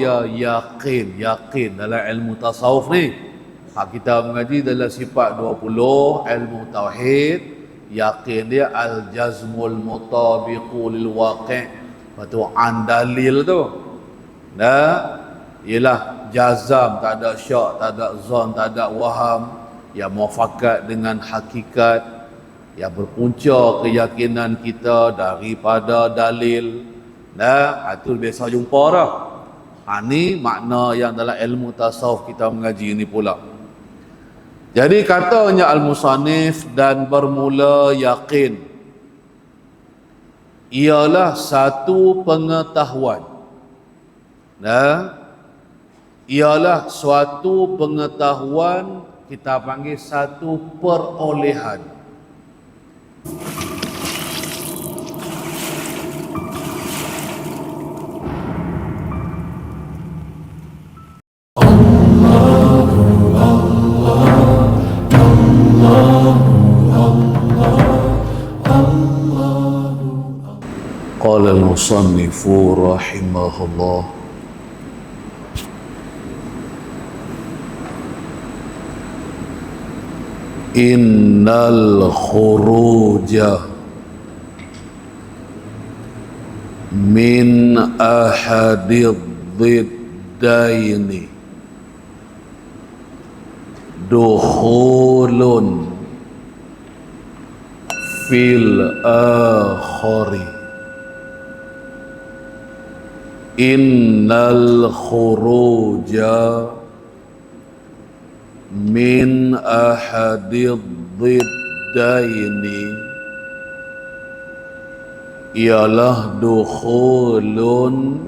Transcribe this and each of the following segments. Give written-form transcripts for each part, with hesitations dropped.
ya yakin. Yakin dalam ilmu tasawuf ni, kita mengaji dalam sifat 20 ilmu tauhid. Yakin dia al-jazmul mutabiqu lil waqi'. Lepas tu andalil tu, ialah jazam, tak ada syak, tak ada zon, tak ada waham, yang muafakat dengan hakikat, yang berpunca keyakinan kita daripada dalil. Itu biasa jumpa dah. Ni makna yang dalam ilmu tasawuf kita mengaji ni pula. Jadi katanya al-musannif, dan bermula yakin ialah satu pengetahuan. Ialah suatu pengetahuan, kita panggil satu perolehan. Qala al-musannifu rahimahullah, innal khuruja min ahadid diddaini dukhulun fil akhari. Innal khuruja min ahadid diddaini ialah dukhulun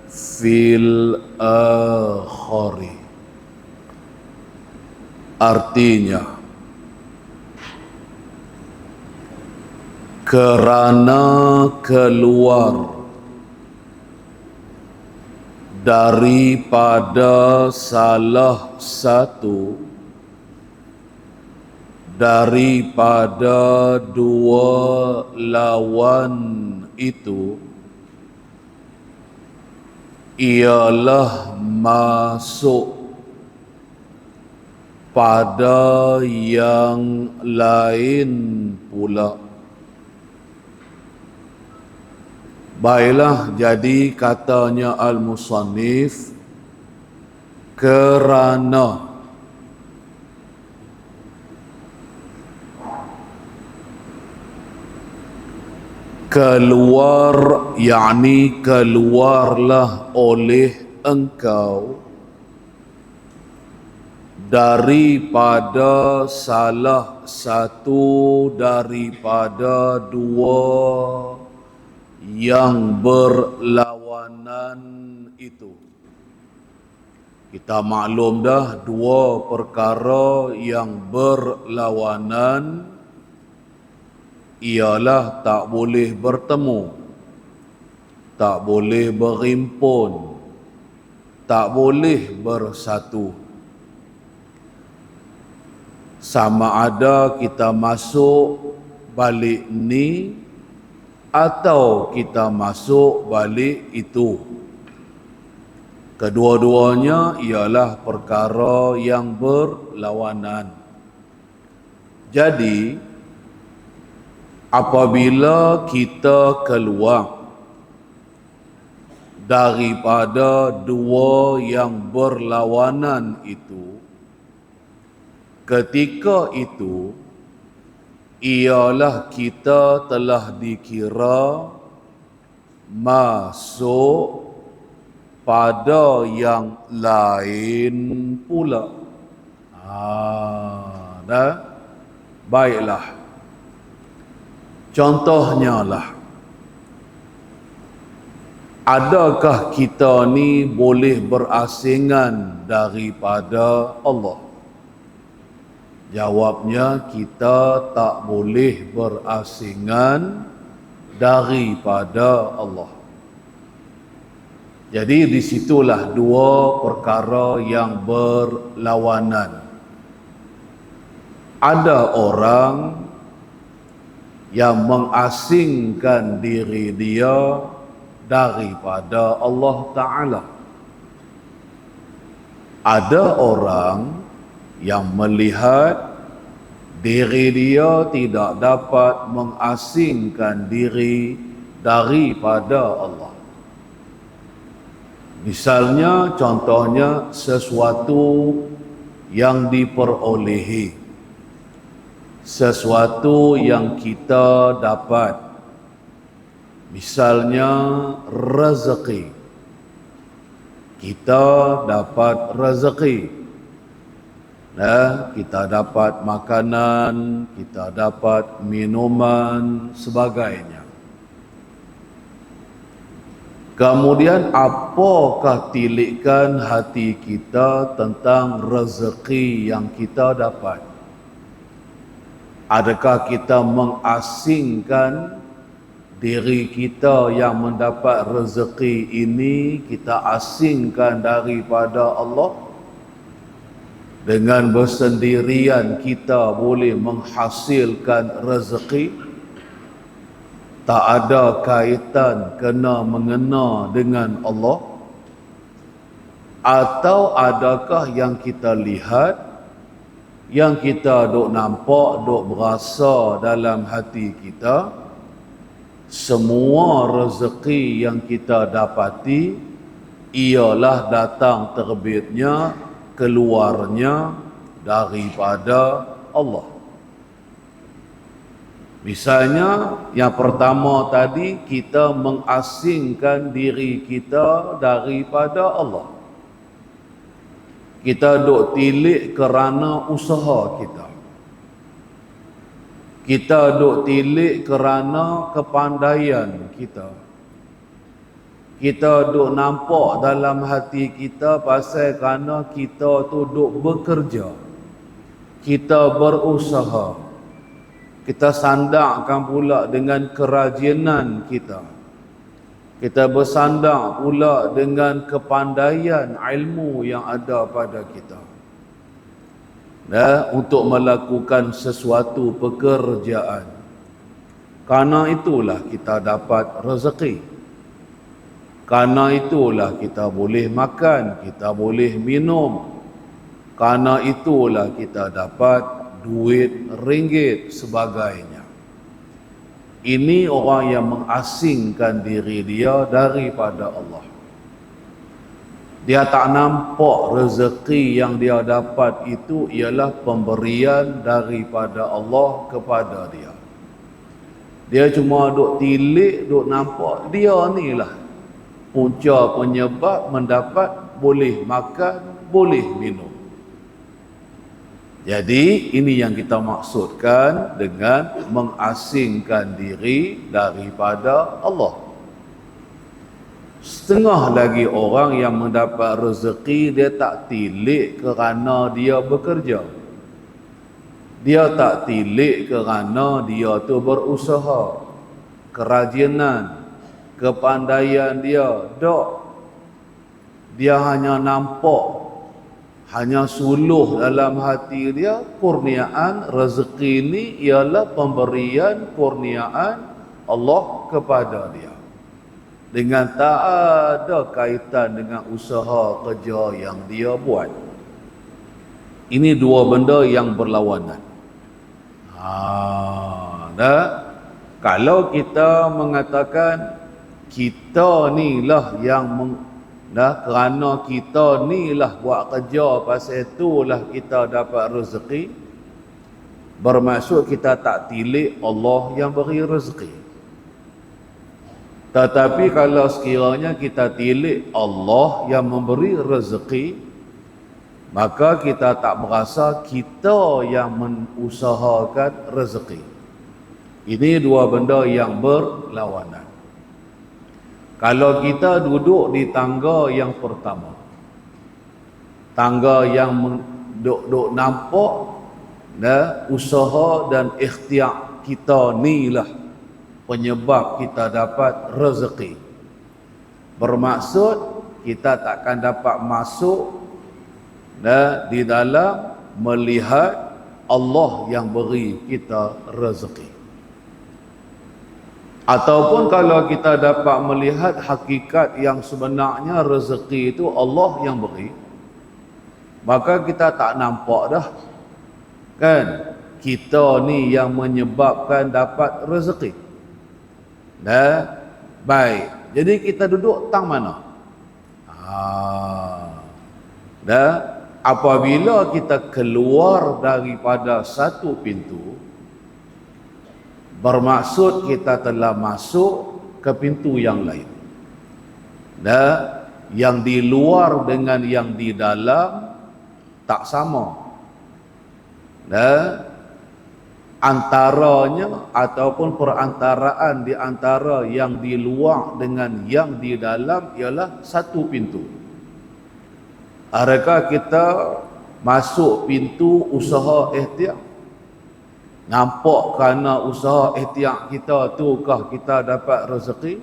fil akhari. Artinya, kerana keluar daripada salah satu daripada dua lawan itu, ialah masuk pada yang lain pula. Baiklah, jadi katanya al-musannif, kerana keluar, yakni keluarlah oleh engkau daripada salah satu daripada dua yang berlawanan itu. Kita maklum dah, dua perkara yang berlawanan ialah tak boleh bertemu, tak boleh berhimpun, tak boleh bersatu. Sama ada kita masuk balik ni atau kita masuk balik itu. Kedua-duanya ialah perkara yang berlawanan. Jadi, apabila kita keluar daripada dua yang berlawanan itu, ketika itu ialah kita telah dikira masuk pada yang lain pula. Baiklah. Contohnya lah, adakah kita ni boleh berasingan daripada Allah? Jawabnya, kita tak boleh berasingan daripada Allah. Jadi disitulah dua perkara yang berlawanan. Ada orang yang mengasingkan diri dia daripada Allah Ta'ala. Ada orang yang melihat diri dia tidak dapat mengasingkan diri daripada Allah. Misalnya, contohnya sesuatu yang diperolehi, sesuatu yang kita dapat. Misalnya rezeki. Kita dapat rezeki. Kita dapat makanan, kita dapat minuman, sebagainya. Kemudian apakah tilikan hati kita tentang rezeki yang kita dapat? Adakah kita mengasingkan diri kita yang mendapat rezeki ini, kita asingkan daripada Allah? Dengan bersendirian kita boleh menghasilkan rezeki, tak ada kaitan kena-mengena dengan Allah? Atau adakah yang kita lihat, yang kita duk nampak, duk berasa dalam hati kita, semua rezeki yang kita dapati ialah datang terbitnya, keluarnya daripada Allah? Misalnya yang pertama tadi, kita mengasingkan diri kita daripada Allah. Kita duk tilik kerana usaha kita. Kita duk tilik kerana kepandaian kita. Kita duk nampak dalam hati kita pasal kerana kita tu duk bekerja. Kita berusaha. Kita sandangkan pula dengan kerajinan kita. Kita bersandang pula dengan kepandaian ilmu yang ada pada kita. Untuk melakukan sesuatu pekerjaan. Karena itulah kita dapat rezeki. Karena itulah kita boleh makan, kita boleh minum. Karena itulah kita dapat duit, ringgit, sebagainya. Ini orang yang mengasingkan diri dia daripada Allah. Dia tak nampak rezeki yang dia dapat itu ialah pemberian daripada Allah kepada dia. Dia cuma duk tilik, duk nampak dia ni lah punca penyebab mendapat boleh makan, boleh minum. Jadi ini yang kita maksudkan dengan mengasingkan diri daripada Allah. Setengah lagi orang yang mendapat rezeki, dia tak tilik kerana dia bekerja. Dia tak tilik kerana dia tu berusaha, kerajinan, kepandaian dia. Tak. Dia hanya nampak, hanya suluh dalam hati dia, kurniaan rezeki ini ialah pemberian kurniaan Allah kepada dia. Dengan tak ada kaitan dengan usaha kerja yang dia buat. Ini dua benda yang berlawanan. Kalau kita mengatakan kita ni lah yang kerana kita ni lah buat kerja, pasal itulah kita dapat rezeki, bermaksud kita tak tilik Allah yang beri rezeki. Tetapi kalau sekiranya kita tilik Allah yang memberi rezeki, maka kita tak merasa kita yang mengusahakan rezeki. Ini dua benda yang berlawanan. Kalau kita duduk di tangga yang pertama, tangga yang duk nampak usaha dan ikhtiar kita ni lah penyebab kita dapat rezeki, bermaksud kita takkan dapat masuk di dalam melihat Allah yang beri kita rezeki. Ataupun kalau kita dapat melihat hakikat yang sebenarnya rezeki itu Allah yang beri, maka kita tak nampak dah kan kita ni yang menyebabkan dapat rezeki. Baik, jadi kita duduk tang mana? Apabila kita keluar daripada satu pintu, bermaksud kita telah masuk ke pintu yang lain. Yang di luar dengan yang di dalam tak sama. Antaranya ataupun perantaraan di antara yang di luar dengan yang di dalam ialah satu pintu. Adakah kita masuk pintu usaha ikhtiar? Nampak kerana usaha ikhtiar kita tu kah kita dapat rezeki?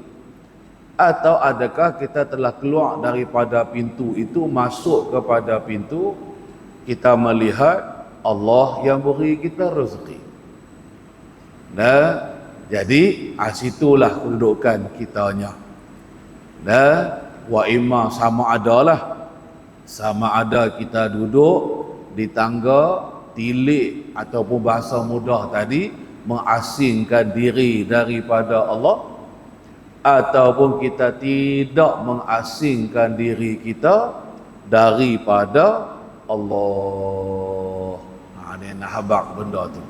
Atau adakah kita telah keluar daripada pintu itu masuk kepada pintu kita melihat Allah yang beri kita rezeki? Jadi situlah kedudukan kitanya. Wa imma sama ada kita duduk di tangga tilik ataupun bahasa mudah tadi mengasingkan diri daripada Allah, ataupun kita tidak mengasingkan diri kita daripada Allah. Ini nak habaq benda tu.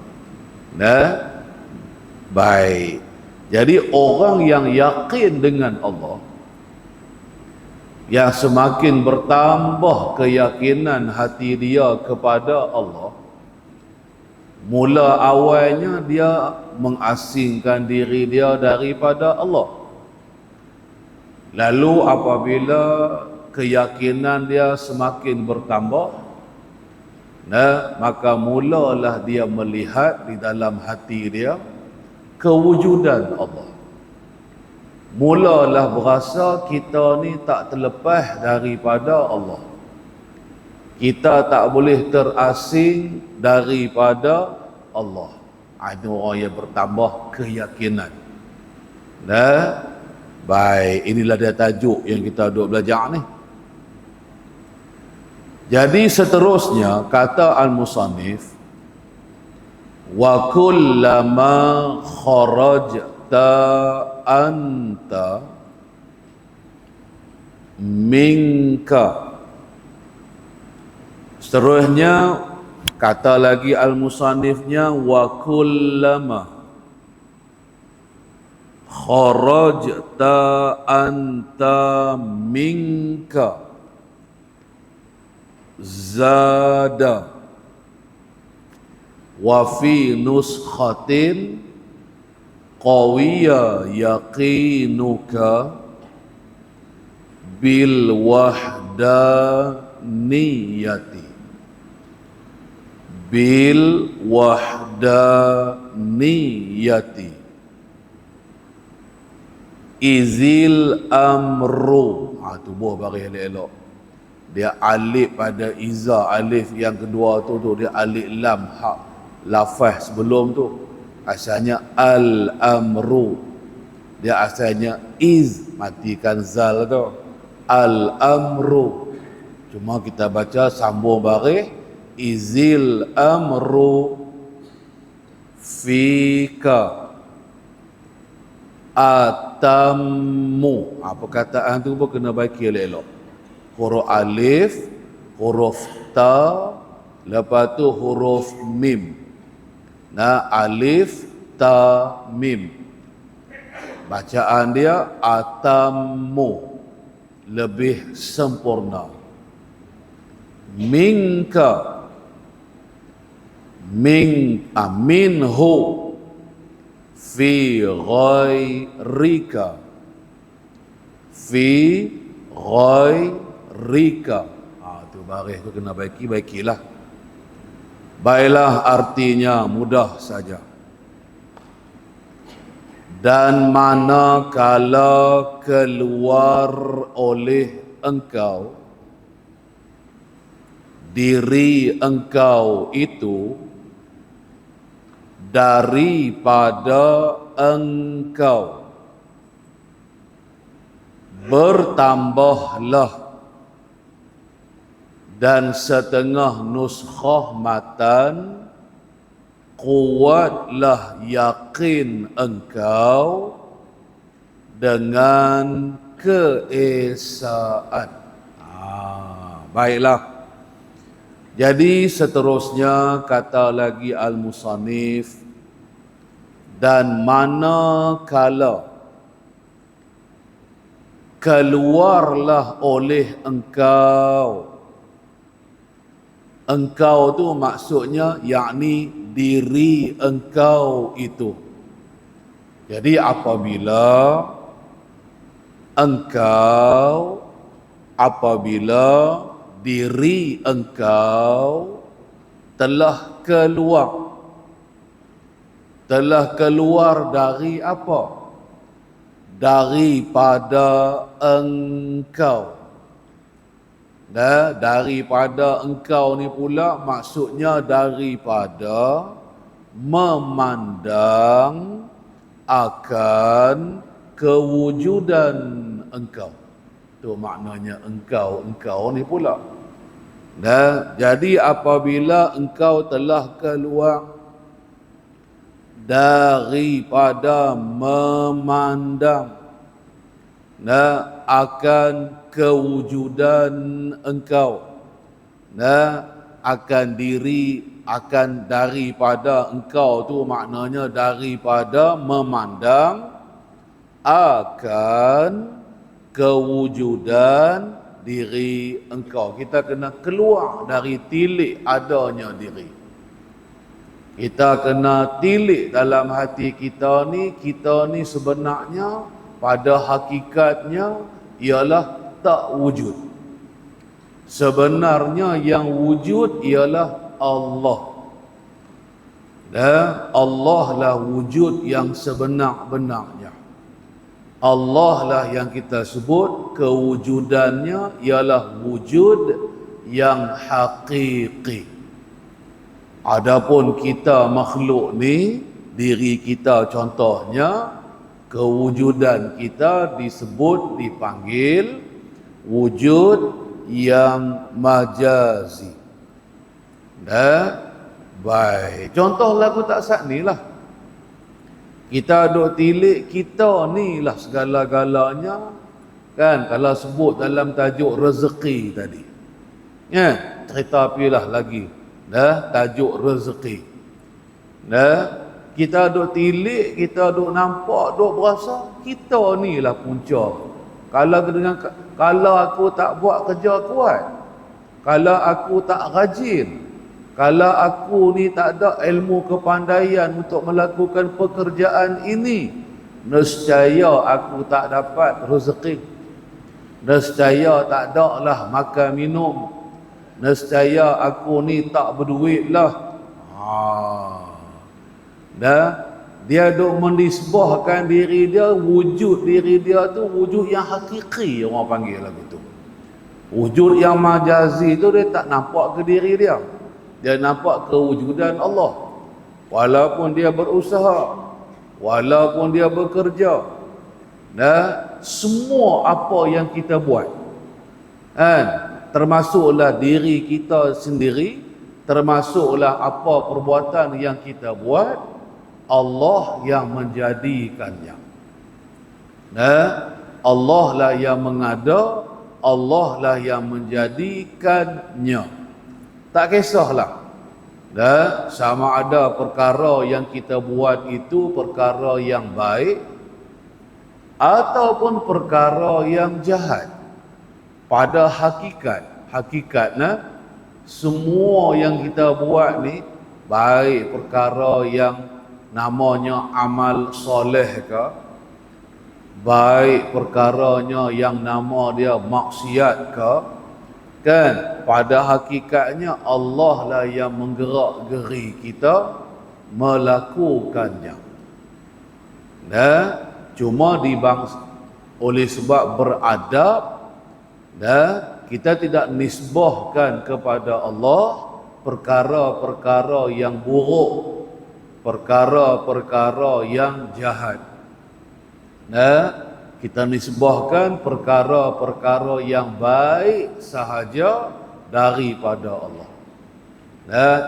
Baik. Jadi orang yang yakin dengan Allah, yang semakin bertambah keyakinan hati dia kepada Allah, mula awalnya dia mengasingkan diri dia daripada Allah. Lalu apabila keyakinan dia semakin bertambah, maka mulalah dia melihat di dalam hati dia kewujudan Allah. Mulalah berasa kita ni tak terlepas daripada Allah. Kita tak boleh terasing daripada Allah. Ada orang yang bertambah keyakinan. Baik, inilah dia tajuk yang kita duk belajar ni. Jadi seterusnya kata al-musannif, wa kullama kharajta anta minka. Seterusnya kata lagi al-musannifnya, wa kullama kharajta anta minka zada wa fi nuskhatin qawiya yaqinuka bil wahdaniyati izil amru. Tu buah baris elok-elok. Dia alif pada iza, alif yang kedua tu dia alif lam hak lafaz sebelum tu asalnya al-amru, dia asalnya iz, matikan zal tu al-amru, cuma kita baca sambung baris izil amru fika atammu. Perkataan tu pun kena baiki elok-elok. Huruf alif, huruf ta, lepas tu huruf mim. Alif, ta, mim. Bacaan dia atammu, lebih sempurna. Minka, minhu, fi ghairika, tu baris tu kena baikilah. Baiklah, artinya mudah saja. Dan manakala keluar oleh engkau diri engkau itu daripada engkau, bertambahlah dan setengah nuskhah matan, kuatlah yakin engkau dengan keesaan. Baiklah. Jadi seterusnya kata lagi al-musannif, dan manakala keluarlah oleh engkau tu maksudnya yakni diri engkau itu. Jadi apabila diri engkau telah keluar dari apa? Daripada engkau. Daripada engkau ni pula maksudnya daripada memandang akan kewujudan engkau. Itu maknanya engkau ni pula. Jadi apabila engkau telah keluar daripada memandang akan kewujudan engkau, akan diri, akan daripada engkau tu maknanya daripada memandang akan kewujudan diri engkau. Kita kena keluar dari tilik adanya diri. Kita kena tilik dalam hati kita ni sebenarnya pada hakikatnya ialah tak wujud. Sebenarnya yang wujud ialah Allah. Allah lah wujud yang sebenar-benarnya. Allah lah yang kita sebut kewujudannya ialah wujud yang hakiki. Adapun kita makhluk ni, diri kita contohnya, kewujudan kita dipanggil wujud yang majazi. Baik, contoh lagu tak sat ni lah. Kita duk tilik kita ni lah segala-galanya, kan? Kalau sebut dalam tajuk rezeki tadi, cerita apalah lagi, tajuk rezeki. Kita duk tilik, kita duk nampak, duk berasa kita ni lah punca. Kalau aku tak buat kerja kuat, kalau aku tak rajin, kalau aku ni tak ada ilmu kepandaian untuk melakukan pekerjaan ini, nescaya aku tak dapat rezeki. Nescaya tak ada lah makan minum. Nescaya aku ni tak berduit lah. Dia duk menisbahkan diri dia, wujud diri dia tu wujud yang hakiki, orang panggil lagu tu. Wujud yang majazi tu dia tak nampak ke diri dia. Dia nampak kewujudan Allah. Walaupun dia berusaha, walaupun dia bekerja, semua apa yang kita buat, termasuklah diri kita sendiri, termasuklah apa perbuatan yang kita buat, Allah yang menjadikannya. Allah lah yang mengada, Allah lah yang menjadikannya. Tak kisahlah sama ada perkara yang kita buat itu perkara yang baik ataupun perkara yang jahat. Pada hakikatnya semua yang kita buat ni, baik perkara yang namanya amal soleh ke, baik perkaranya yang nama dia maksiat ke, kan? Pada hakikatnya Allah lah yang menggerak-geri kita melakukannya. Cuma oleh sebab beradab, kita tidak nisbahkan kepada Allah perkara-perkara yang buruk, perkara-perkara yang jahat. Kita nisbahkan perkara-perkara yang baik sahaja daripada Allah.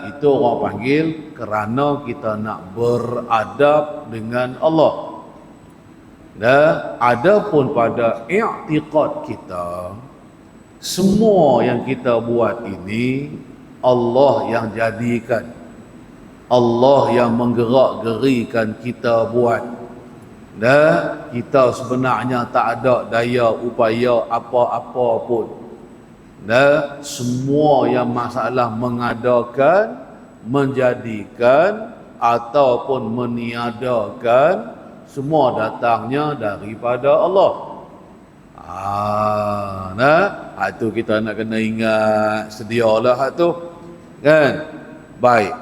Itu orang panggil kerana kita nak beradab dengan Allah. Adapun pada i'tiqad kita, semua yang kita buat ini Allah yang jadikan, Allah yang menggerak-gerikan kita buat. Kita sebenarnya tak ada daya upaya apa-apa pun. Semua yang masalah mengadakan, menjadikan ataupun meniadakan, semua datangnya daripada Allah. Itu kita nak kena ingat sedialah tu, kan? Baik.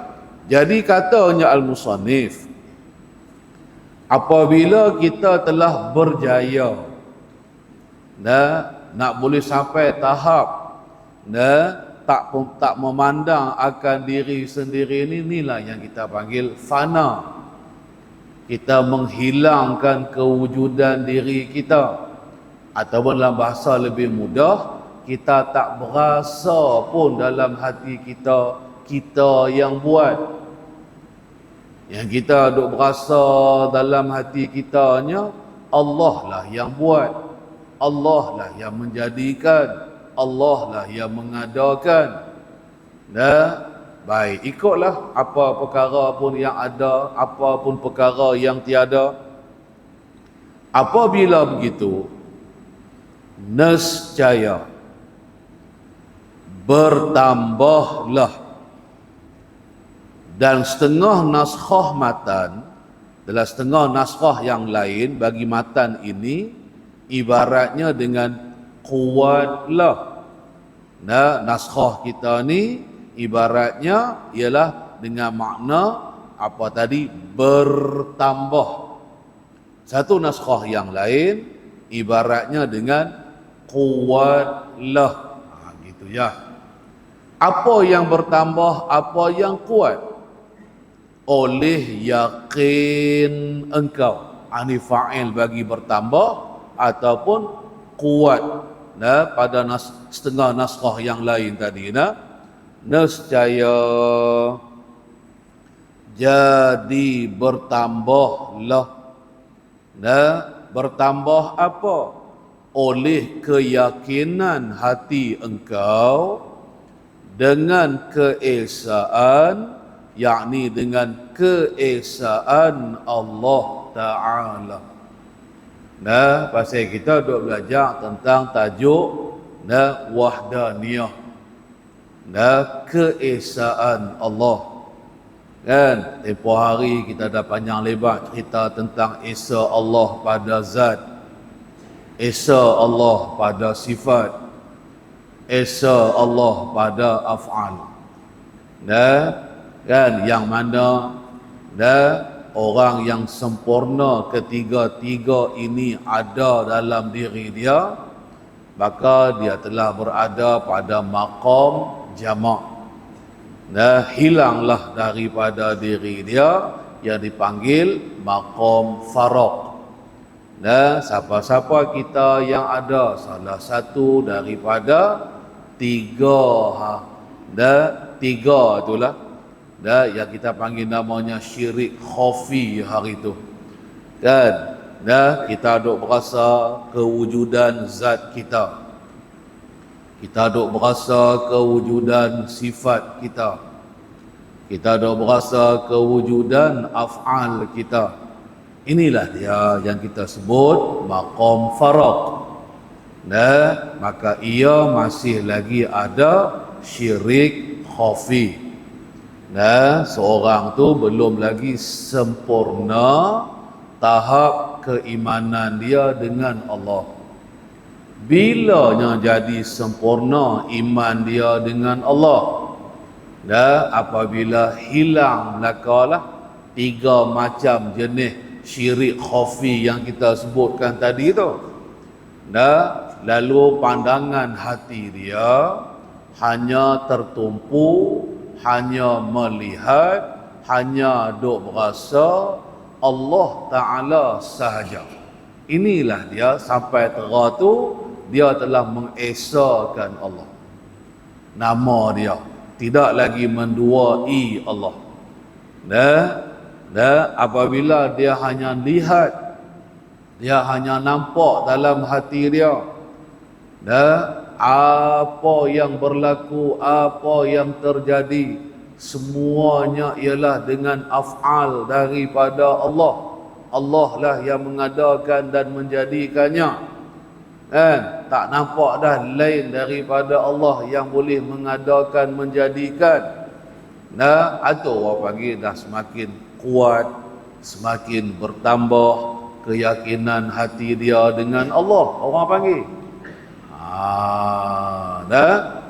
Jadi katanya al-musannif, apabila kita telah berjaya nak boleh sampai tahap tak memandang akan diri sendiri ini, inilah yang kita panggil fana. Kita menghilangkan kewujudan diri kita, ataupun dalam bahasa lebih mudah, kita tak berasa pun dalam hati kita, kita yang buat. Yang kita duk berasa dalam hati kitanya, Allah lah yang buat, Allah lah yang menjadikan, Allah lah yang mengadakan. Baik, ikutlah apa perkara pun yang ada, apa pun perkara yang tiada. Apabila begitu, nescaya bertambahlah. Dan setengah naskah matan, dalam setengah naskah yang lain bagi matan ini, ibaratnya dengan kuatlah. Naskah kita ni ibaratnya ialah dengan makna apa tadi, bertambah. Satu naskah yang lain ibaratnya dengan kuatlah. Gitu ya. Apa yang bertambah, apa yang kuat? Oleh yakin engkau. Ini fa'il bagi bertambah ataupun kuat. Pada setengah naskah yang lain tadi, nescaya jadi bertambahlah. Bertambah apa? Oleh keyakinan hati engkau dengan keesaan, yakni dengan keesaan Allah Ta'ala. Pasal kita duk belajar tentang tajuk wahdaniyah, keesaan Allah. Kan, tempoh hari kita dah panjang lebar cerita tentang esa Allah pada zat, esa Allah pada sifat, esa Allah pada af'al. Kan, yang mana orang yang sempurna ketiga-tiga ini ada dalam diri dia, maka dia telah berada pada maqam jamak. Hilanglah daripada diri dia yang dipanggil maqam faraq. Siapa-siapa kita yang ada salah satu daripada tiga itulah yang kita panggil namanya syirik khafi hari itu. Kan? Kita duk berasa kewujudan zat kita. Kita duk berasa kewujudan sifat kita. Kita duk berasa kewujudan af'al kita. Inilah dia yang kita sebut maqam faraq. Maka ia masih lagi ada syirik khafi. Seorang tu belum lagi sempurna tahap keimanan dia dengan Allah. Bilanya jadi sempurna iman dia dengan Allah? Apabila hilang belakalah tiga macam jenis syirik khafi yang kita sebutkan tadi tu. Lalu pandangan hati dia hanya tertumpu, hanya melihat, hanya duk berasa Allah Ta'ala sahaja. Inilah dia sampai tera tu dia telah mengesakan Allah. nama dia, tidak lagi menduai Allah. Apabila dia hanya lihat, dia hanya nampak dalam hati dia, apa yang berlaku, apa yang terjadi, semuanya ialah dengan af'al daripada Allah. Allah lah yang mengadakan dan menjadikannya. Tak nampak dah lain daripada Allah yang boleh mengadakan, menjadikan. Atau orang panggil dah semakin kuat, semakin bertambah keyakinan hati dia dengan Allah, orang panggil.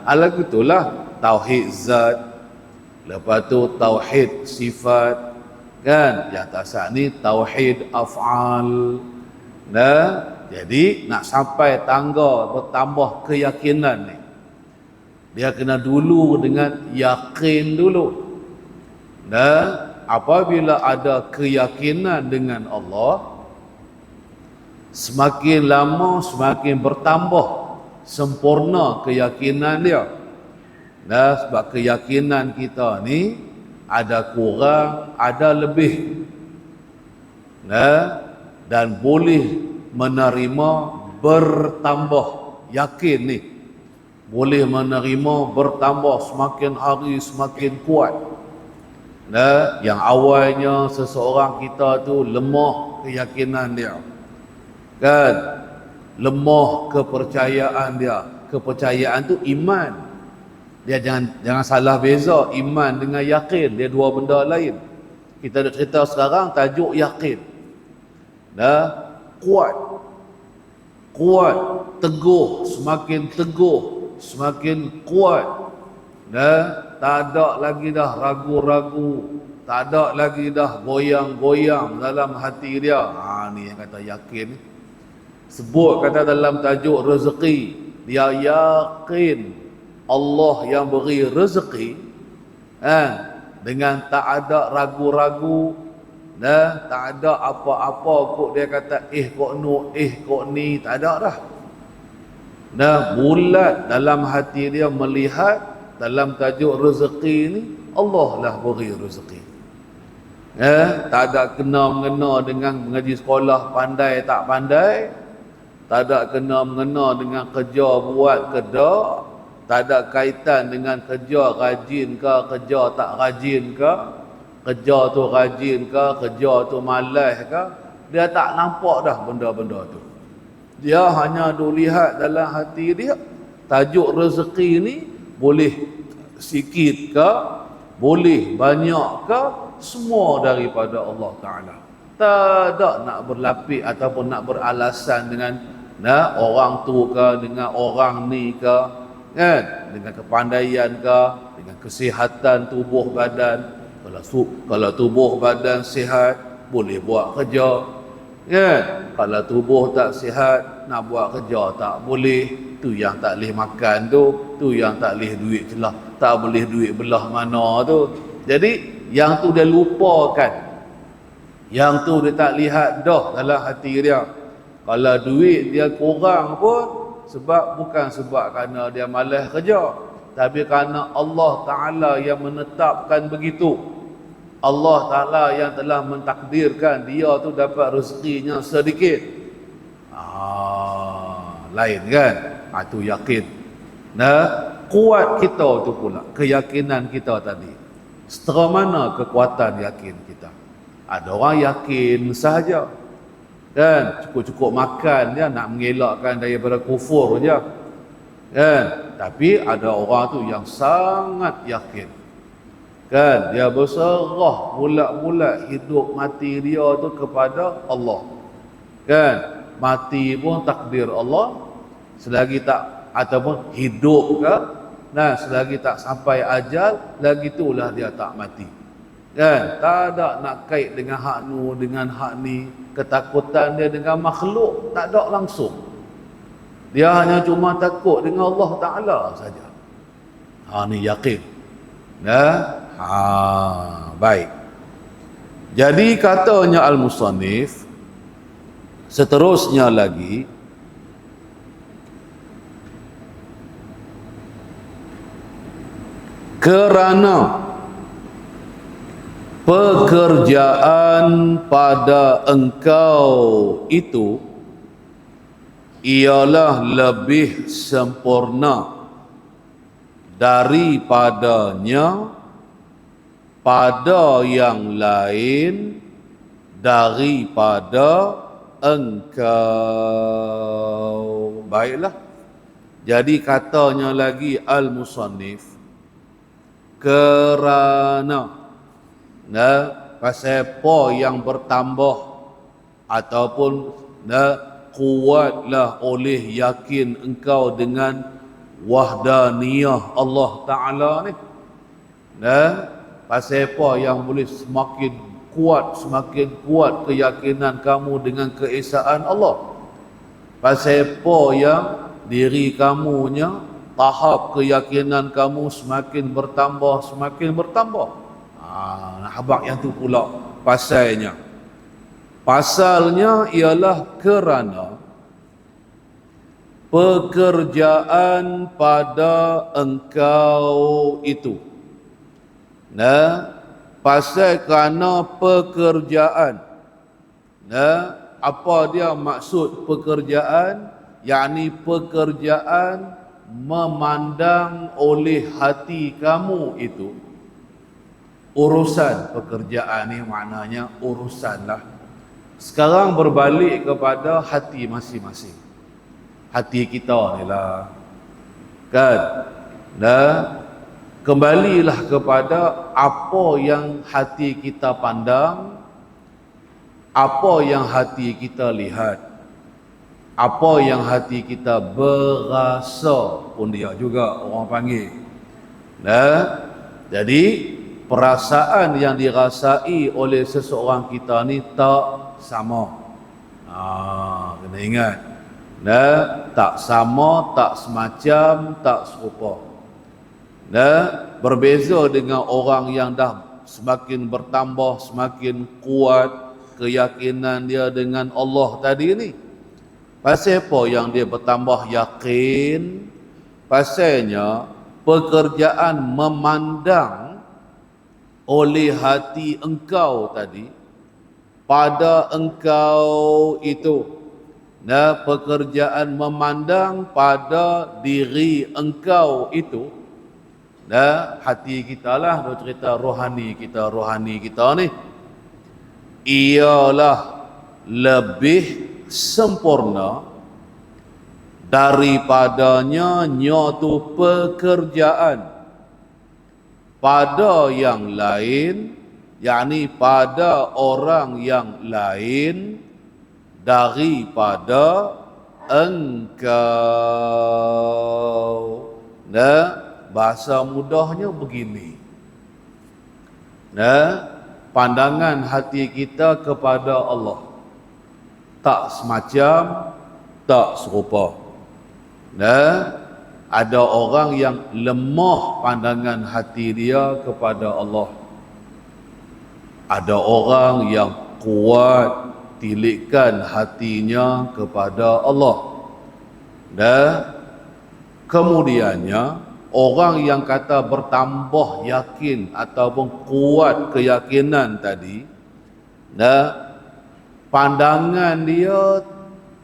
Lagu itulah tauhid zat, lepas tu tauhid sifat, kan? Yang tasak ni tauhid af'al. Jadi nak sampai tangga bertambah keyakinan ni, dia kena dulu dengan yakin dulu. Apabila ada keyakinan dengan Allah, semakin lama semakin bertambah sempurna keyakinan dia. Sebab keyakinan kita ni ada kurang, ada lebih. Dan boleh menerima bertambah. Yakin ni boleh menerima bertambah, semakin hari semakin kuat. Yang awalnya seseorang kita tu lemah keyakinan dia, kan? Lemah kepercayaan dia. Kepercayaan tu iman. Dia jangan salah beza iman dengan yakin, dia dua benda lain. Kita dah cerita sekarang tajuk yakin. Kuat, teguh, semakin kuat. Tak ada lagi dah ragu-ragu, tak ada lagi dah goyang-goyang dalam hati dia. Ni yang kata yakin. Sebut kata dalam tajuk rezeki, dia yakin Allah yang beri rezeki, dengan tak ada ragu-ragu, tak ada apa-apa kok dia kata kok ni, tak ada dah. Bulat dalam hati dia melihat dalam tajuk rezeki ni, Allah lah beri rezeki. Tak ada kena-mengena dengan mengaji sekolah pandai tak pandai, tak ada kena-mengena dengan kerja buat ke tak, tak ada kaitan dengan kerja rajin ke, kerja tak rajin ke, kerja tu rajin ke, kerja tu malas ke. Dia tak nampak dah benda-benda tu. Dia hanya duk lihat dalam hati dia, tajuk rezeki ni boleh sikit ke, boleh banyak ke, semua daripada Allah Ta'ala. Tak ada nak berlapik ataupun nak beralasan dengan orang tu ke, dengan orang ni ke, kan? Dengan kepandaian ke, dengan kesihatan tubuh badan. Kalau tubuh badan sihat, boleh buat kerja, kan? Kalau tubuh tak sihat, nak buat kerja tak boleh. Tu yang tak boleh makan tu yang tak boleh duit celah, tak boleh duit belah mana tu. Jadi yang tu dia lupakan, yang tu dia tak lihat dah dalam hati dia. Kalau duit dia kurang pun bukan sebab kerana dia malas kerja, tapi kerana Allah Ta'ala yang menetapkan begitu. Allah Ta'ala yang telah mentakdirkan dia tu dapat rezekinya sedikit. Lain kan? Itu yakin. Kuat kita tu pula, keyakinan kita tadi. Setera mana kekuatan yakin kita? Ada orang yakin sahaja, kan? Cukup-cukup makan je, nak mengelakkan daripada kufur je, kan? Tapi ada orang tu yang sangat yakin, kan? Dia berserah bulat-bulat hidup mati dia tu kepada Allah, kan? Mati pun takdir Allah, selagi tak, ataupun hidup ke, selagi tak sampai ajal, lagi itulah dia tak mati, kan? Tak ada nak kait dengan hak nu, dengan hak ni. Ketakutan dia dengan makhluk tak ada langsung. Dia hanya cuma takut dengan Allah Ta'ala saja. Ni yakin. Baik. Jadi katanya Al-Musannif, seterusnya lagi, Kerana pekerjaan pada engkau itu ialah lebih sempurna daripadanya pada yang lain daripada engkau. Baiklah. Jadi katanya lagi al-musannif, kerana pasal apa yang bertambah ataupun kuatlah oleh yakin engkau dengan wahdaniyah Allah Ta'ala ni. Pasal apa yang boleh semakin kuat keyakinan kamu dengan keesaan Allah? Pasal apa yang diri kamunya, tahap keyakinan kamu semakin bertambah. Habaq yang tu pula pasalnya. Pasalnya ialah kerana pekerjaan pada engkau itu. Pasal kerana pekerjaan. Apa dia maksud pekerjaan? Yakni pekerjaan memandang oleh hati kamu itu. Urusan pekerjaan ni maknanya urusan lah. Sekarang berbalik kepada hati masing-masing. Hati kita ni lah. Kan? Kembalilah kepada apa yang hati kita pandang, apa yang hati kita lihat, apa yang hati kita berasa pun dia juga orang panggil. Jadi perasaan yang dirasai oleh seseorang kita ni tak sama. Kena ingat. Tak sama, tak semacam, tak serupa. Berbeza dengan orang yang dah semakin bertambah, semakin kuat keyakinan dia dengan Allah tadi ni. Pasal apa yang dia bertambah yakin? Pasalnya pekerjaan memandang oleh hati engkau tadi pada engkau itu. Pekerjaan memandang pada diri engkau itu. Hati kita lah, dia cerita rohani kita ni ialah lebih sempurna daripadanya nyatu pekerjaan pada yang lain, yakni pada orang yang lain daripada engkau. Bahasa mudahnya begini. Pandangan hati kita kepada Allah tak semacam, tak serupa. Ada orang yang lemah pandangan hati dia kepada Allah. Ada orang yang kuat tilikan hatinya kepada Allah. Kemudiannya orang yang kata bertambah yakin ataupun kuat keyakinan tadi, pandangan dia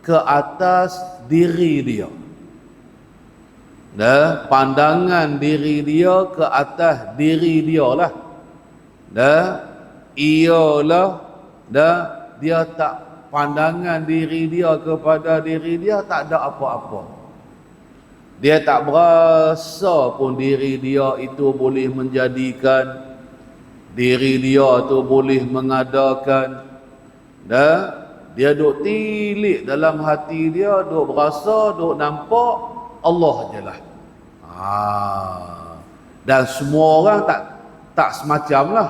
ke atas diri dia. Pandangan diri dia ke atas diri dia lah. Ialah dia tak, pandangan diri dia kepada diri dia tak ada apa-apa. Dia tak berasa pun diri dia itu boleh menjadikan, diri dia itu boleh mengadakan. Dia duk tilik dalam hati dia, duk berasa, duk nampak Allah je lah. Dan semua orang tak semacam lah.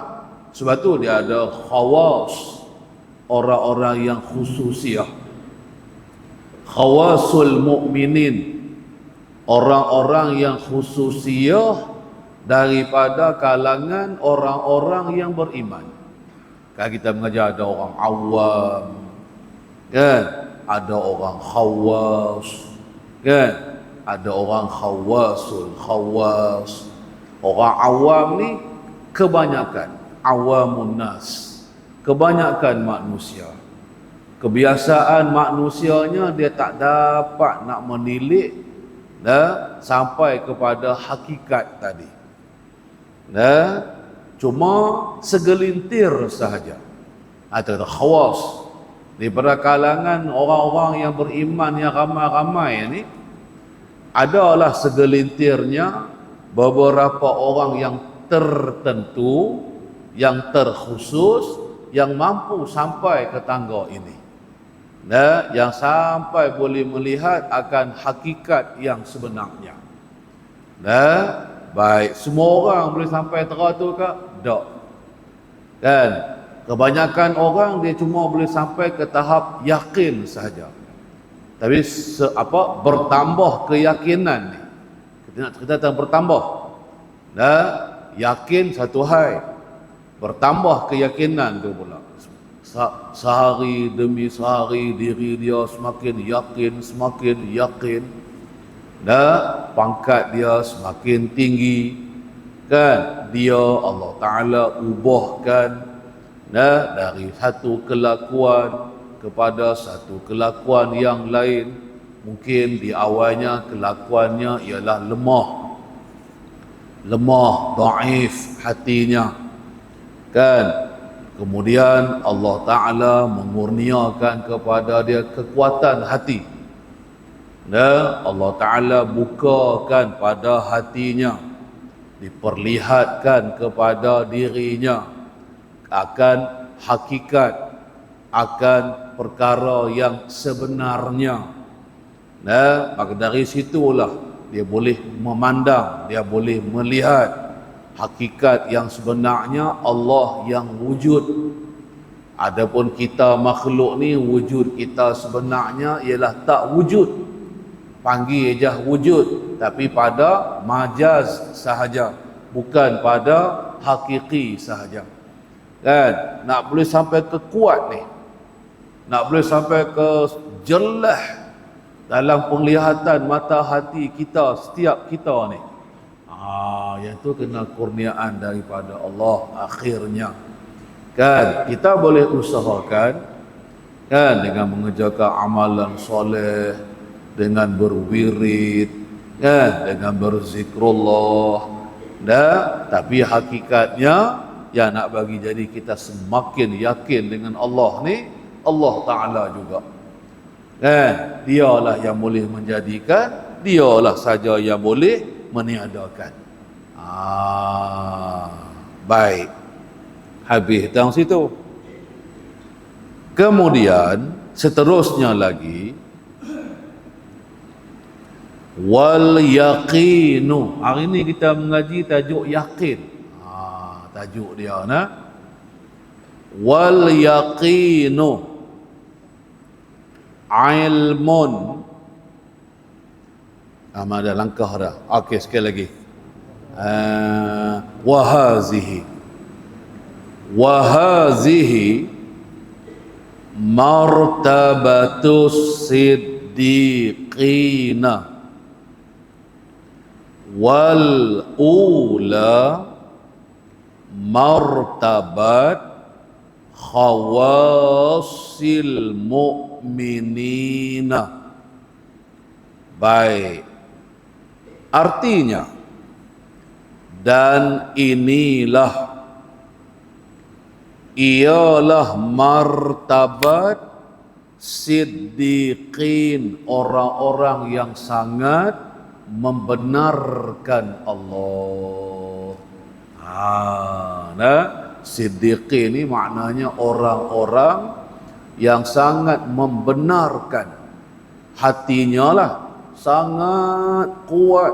Sebab tu dia ada khawas, orang-orang yang khususiah. Khawasul mu'minin, orang-orang yang khususiah daripada kalangan orang-orang yang beriman. Kan kita mengajar ada orang awam, kan? Ada orang khawas, kan? Ada orang khawasul khawas, Orang awam ni kebanyakan awamun nas, kebanyakan manusia. Kebiasaan manusianya dia tak dapat nak menilik sampai kepada hakikat tadi. Cuma segelintir sahaja atau khawas daripada kalangan orang-orang yang beriman yang ramai-ramai ni, adalah segelintirnya beberapa orang yang tertentu, yang terkhusus, yang mampu sampai ke tangga ini, yang sampai boleh melihat akan hakikat yang sebenarnya. Baik, semua orang boleh sampai teratur ke? Tak. Kan? Kebanyakan orang dia cuma boleh sampai ke tahap yakin sahaja. Tapi bertambah keyakinan ni. Kita nak cerita tentang bertambah. Yakin satu hal, bertambah keyakinan tu pula. Sehari demi sehari diri dia semakin yakin. Pangkat dia semakin tinggi. Kan? Dia Allah Ta'ala ubahkan dari satu kelakuan kepada satu kelakuan yang lain. Mungkin di awalnya kelakuannya ialah lemah, dhaif hatinya, kan? Kemudian Allah Ta'ala mengurniakan kepada dia kekuatan hati. Allah Ta'ala bukakan pada hatinya, diperlihatkan kepada dirinya akan hakikat, akan perkara yang sebenarnya. Maka dari situlah dia boleh memandang, dia boleh melihat hakikat yang sebenarnya Allah yang wujud. Adapun kita makhluk ni, wujud kita sebenarnya ialah tak wujud. Panggil je wujud, tapi pada majaz sahaja, bukan pada hakiki sahaja. Kan? Nak boleh sampai ke kuat ni, nak boleh sampai ke jelas dalam penglihatan mata hati kita, setiap kita ni, yang tu kena kurniaan daripada Allah akhirnya. Kan? Kita boleh usahakan, kan, dengan mengerjakan amalan soleh, dengan berwirid, kan, dengan berzikrullah. Tapi hakikatnya yang nak bagi jadi kita semakin yakin dengan Allah ni, Allah Ta'ala juga. Dialah yang boleh menjadikan, dialah saja yang boleh meniadakan. Baik, habis dalam situ. Kemudian seterusnya lagi, wal yaqinu. Hari ni kita mengaji tajuk yakin. Tajuk dia wal yaqinu ilmun. Ada langkah dah. Okey, sekali lagi. Wa hazihi martabatus siddiqina wal ula martabat khawasil mu'minina. Baik, artinya, dan inilah, ialah martabat siddiqin, orang-orang yang sangat membenarkan Allah. Siddiqin ni maknanya orang-orang yang sangat membenarkan hatinya lah, sangat kuat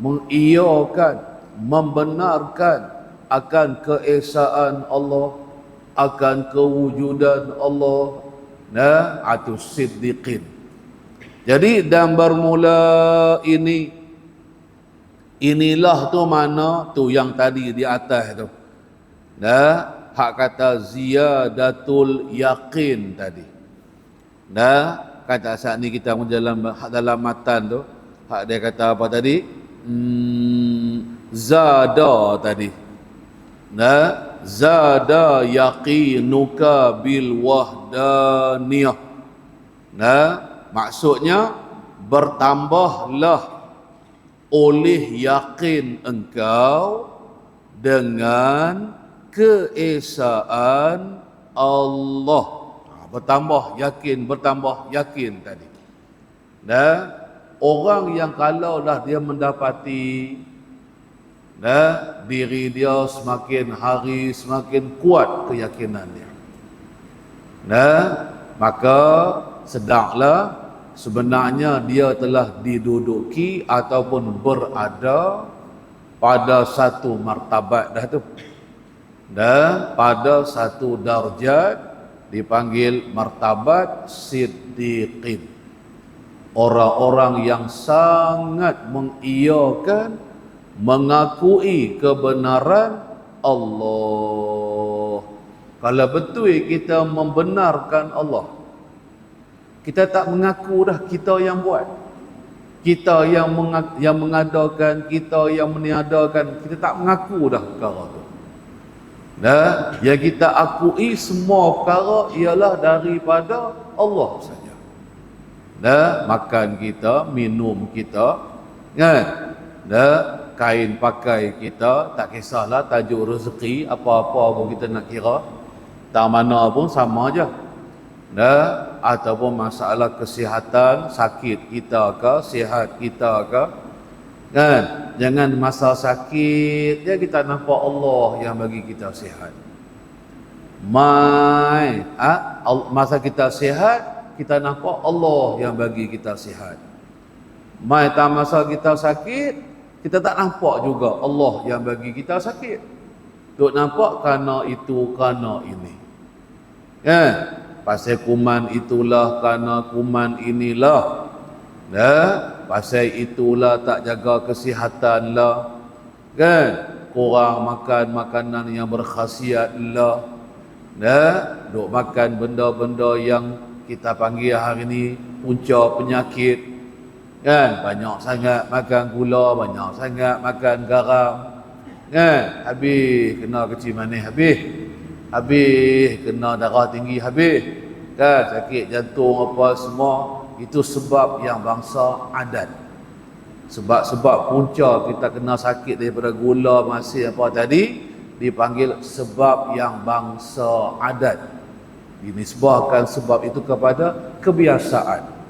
mengiyakan, membenarkan akan keesaan Allah, akan kewujudan Allah. Itu siddiqin. Jadi dan bermula ini, inilah tu mana tu yang tadi di atas tu. Hak kata ziyadatul yaqin tadi. Kata saat ni kita dalam matan tu, hak dia kata apa tadi? zada tadi. Nah, zada yaqinuka bil wahdaniyah. Nah, maksudnya bertambahlah oleh yakin engkau dengan keesaan Allah. Bertambah yakin tadi. Dan orang yang kalaulah dia mendapati diri dia semakin hari semakin kuat keyakinannya, maka sedanglah sebenarnya dia telah diduduki ataupun berada pada satu martabat dah tu, dan pada satu darjat dipanggil martabat siddiqin, orang-orang yang sangat mengiyakan, mengakui kebenaran Allah. Kalau betul kita membenarkan Allah, kita tak mengaku dah kita yang buat, kita yang mengadakan, kita yang meniadakan, kita tak mengaku dah perkara tu. Yang kita akui semua perkara ialah daripada Allah saja. Makan kita, minum kita, kan? Kain pakai kita, tak kisahlah tajuk rezeki apa-apa pun kita nak kira, tak mana pun sama aja. Ataupun masalah kesihatan, sakit kita ke, sihat kita ke, kan? Jangan masa sakit ya kita nampak Allah yang bagi kita sihat. Masa kita sihat kita nampak Allah yang bagi kita sihat. Masa kita sakit kita tak nampak juga Allah yang bagi kita sakit. Duk nampak kerana itu, kerana ini, kan? Pasal kuman itulah, kerana kuman inilah, pasal itulah tak jaga kesihatan lah, kan? Kurang makan makanan yang berkhasiat lah, duk makan benda-benda yang kita panggil hari ni punca penyakit, kan? Banyak sangat makan gula, banyak sangat makan garam, kan? Habis kena kecil manis, habis kena darah tinggi, habis, kan? Sakit jantung apa semua. Itu sebab yang bangsa adat. Sebab punca kita kena sakit daripada gula, masih apa tadi, dipanggil sebab yang bangsa adat. Dinisbahkan sebab itu kepada kebiasaan.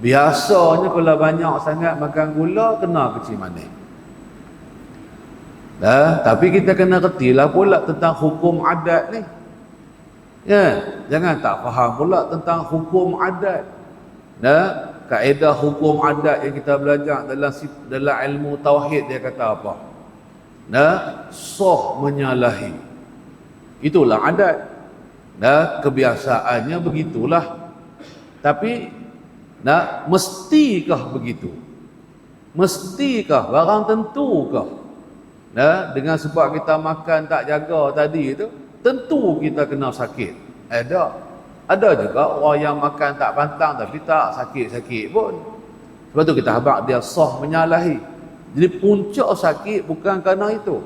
Biasanya kalau banyak sangat makan gula, kena kecil manis. Tapi kita kena kertilah pula tentang hukum adat ni, ya, jangan tak faham pula tentang hukum adat. Kaedah hukum adat yang kita belajar dalam ilmu tauhid, dia kata apa? Sah menyalahi, itulah adat. Kebiasaannya begitulah. Tapi mestikah begitu? Mestikah? Barang tentukah? Dengan sebab kita makan tak jaga tadi itu, tentu kita kena sakit? Ada juga orang yang makan tak pantang tapi tak sakit-sakit pun. Sebab tu kita habaq dia sah menyalahi. Jadi punca sakit bukan kerana itu,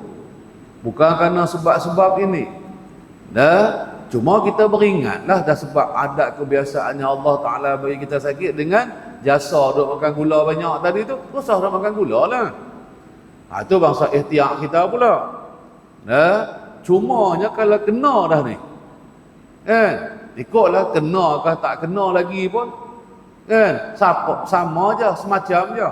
bukan kerana sebab-sebab ini. Cuma kita beringatlah dah sebab adat kebiasaannya Allah Ta'ala bagi kita sakit dengan jasa duk makan gula banyak tadi tu, susah dah makan gula lah. Itu bangsa ihtiyat kita pula. Cumanya kalau kena dah ni, ikutlah kena ke tak kena lagi pun, kan? Sama je, semacam je,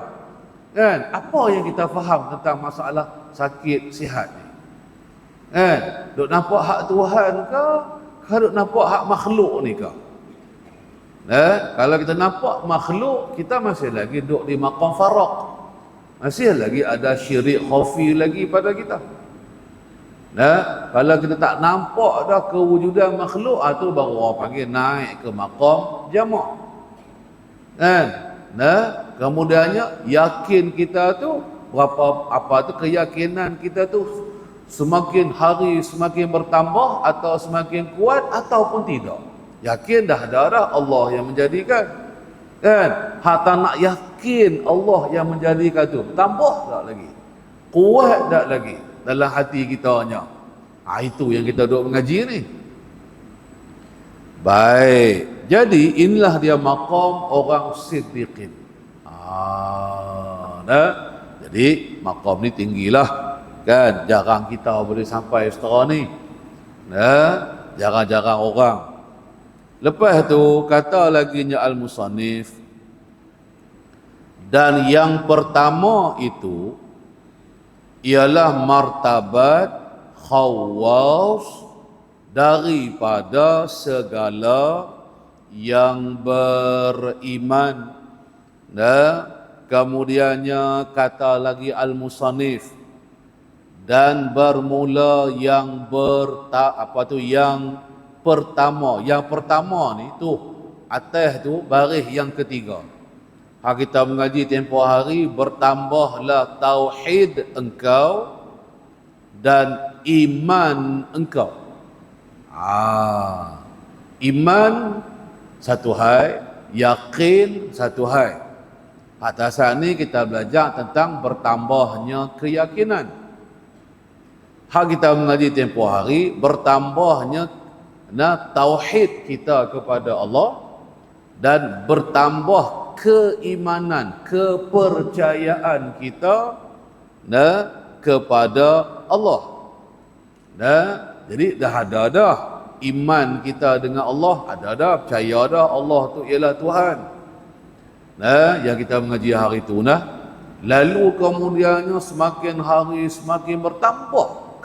kan? Apa yang kita faham tentang masalah sakit sihat ni, kan? Duk nampak hak Tuhan ke duk nampak hak makhluk ni ke? Kalau kita nampak makhluk, kita masih lagi duk di maqam faraq, masih lagi ada syirik khafi lagi pada kita. Kalau kita tak nampak dah kewujudan makhluk, tu baru orang panggil naik ke maqam jamak, kan? Kemudiannya yakin kita tu keyakinan kita tu semakin hari semakin bertambah atau semakin kuat ataupun tidak. Yakin dah ada Allah yang menjadikan, kan? Hata nak yakin Allah yang menjadikan tu, tambah tak lagi. kuat tak lagi dalam hati kitanya. Itu yang kita duduk mengaji ni. Baik, jadi inilah dia maqam orang siddiqin. Jadi maqam ni tinggilah, kan? Jarang kita boleh sampai setara ni. Jarang-jarang orang. Lepas tu kata laginya al-musannif, dan yang pertama itu ialah martabat khawas daripada segala yang beriman. Kemudiannya kata lagi al-musannif, dan bermula yang yang pertama. Yang pertama ni tu atas tu baris yang ketiga. Kita mengaji tempoh hari, bertambahlah tauhid engkau dan iman engkau. Iman satu hal, yakin satu hal. Atas ni kita belajar tentang bertambahnya keyakinan. Kita mengaji tempoh hari, bertambahnya tauhid kita kepada Allah dan bertambah keimanan, kepercayaan kita kepada Allah. Jadi dah ada dah iman kita dengan Allah, ada dah percaya dah Allah tu ialah Tuhan. Yang kita mengaji hari tu lalu kemudiannya semakin hari semakin bertambah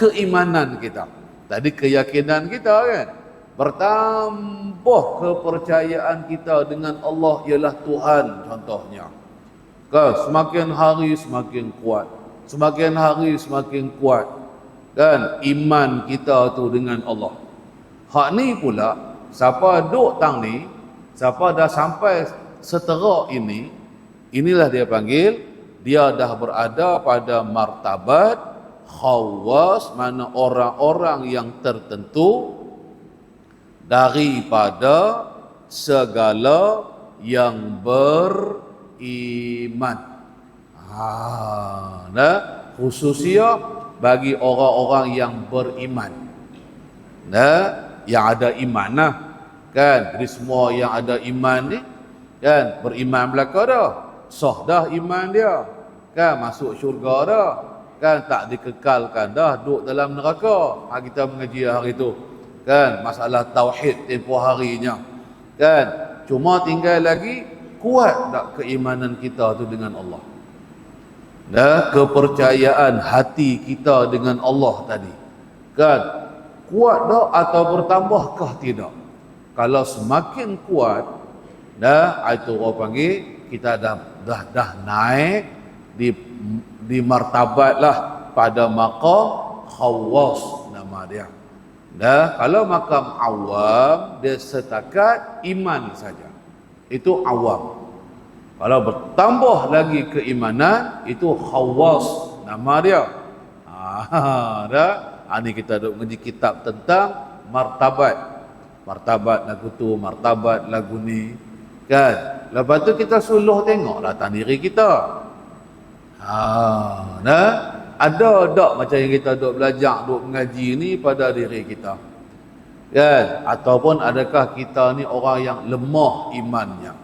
keimanan kita. Tadi keyakinan kita kan, bertambah kepercayaan kita dengan Allah ialah Tuhan contohnya. Semakin hari semakin kuat, semakin hari semakin kuat, kan, iman kita tu dengan Allah. Hak ni pula, siapa duk tang ni, siapa dah sampai setera ini, inilah dia panggil, dia dah berada pada martabat khawas, mana orang-orang yang tertentu daripada segala yang beriman. Khususnya bagi orang-orang yang beriman, yang ada iman kan. Jadi semua yang ada iman ni kan, beriman belaka dah, sah dah iman dia kan, masuk syurga dah kan, tak dikekalkan dah duduk dalam neraka. Kita mengaji hari tu kan, masalah tauhid tempoh harinya kan. Cuma tinggal lagi kuat tak keimanan kita tu dengan Allah, kepercayaan hati kita dengan Allah tadi kan, kuat tak atau bertambahkah tidak? Kalau semakin kuat, itu orang panggil kita dah naik di martabat lah pada maqam khawas nama dia. Kalau maqam awam, dia setakat iman saja, itu awam. Kalau bertambah lagi keimanan, itu khawas nama dia. Ini kita duk mengaji kitab tentang martabat lagu tu, martabat lagu ni kan. Lepas tu kita suluh tengoklah tang diri kita. Ada tak macam yang kita duk belajar, duk mengaji ni pada diri kita kan? Ataupun adakah kita ni orang yang lemah imannya,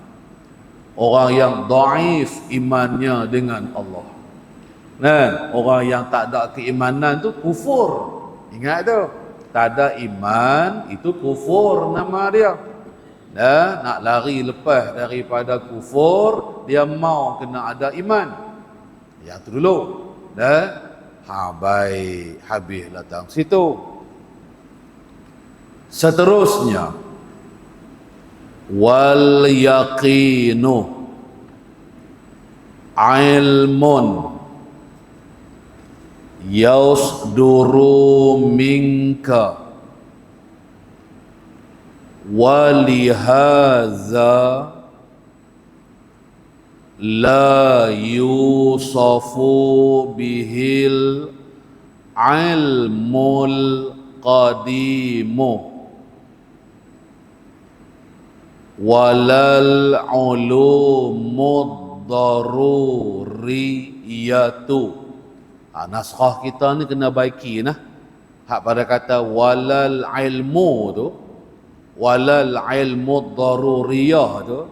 orang yang dhaif imannya dengan Allah kan? Orang yang tak ada keimanan tu kufur. Ingat tu, tak ada iman itu kufur nama dia. Nak lari lepas daripada kufur, dia mau kena ada iman. Yang tu dulu. Baik, habis datang situ. Seterusnya, wal yaqinu ilmun yasduru minka walihaza la yusafu bihil ilmul qadimu walal ulumud daruri daruriyatu. Naskah kita ni kena baiki nah. Hak pada kata walal ilmu tu, walal ilmu daruriyah tu,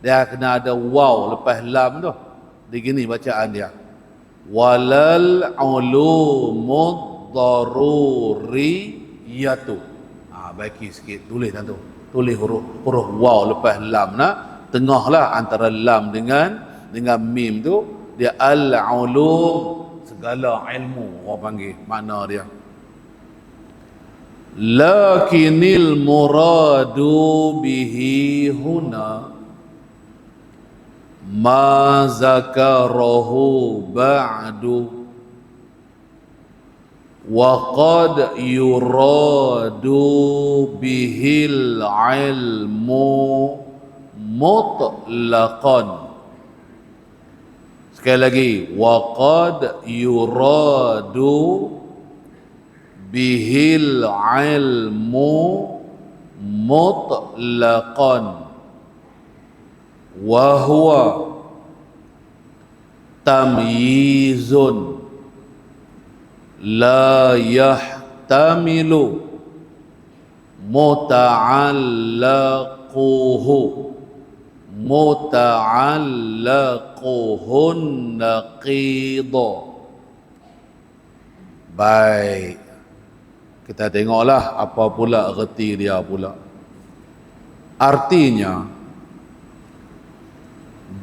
dia kena ada waw lepas lam tu. Begini bacaan dia. Walal ulumud daruriyatu. Baiki sikit, tulis dah tu. Tulis huruf waw lepas lam nah. Tengah lah antara lam dengan mim tu, dia al-ulum, segala ilmu orang panggil, makna dia. Lakinil muradu bihi huna ma zakarahu ba'du wa qad yuradu bihil ilmu mutlaqan. Sekali lagi, wa qad yuradu bihil ilmu mutlaqan wa huwa tamyizun la yahtamilu muta'allaquhun naqidha. Baik, kita tengoklah apa pula erti dia pula. Artinya,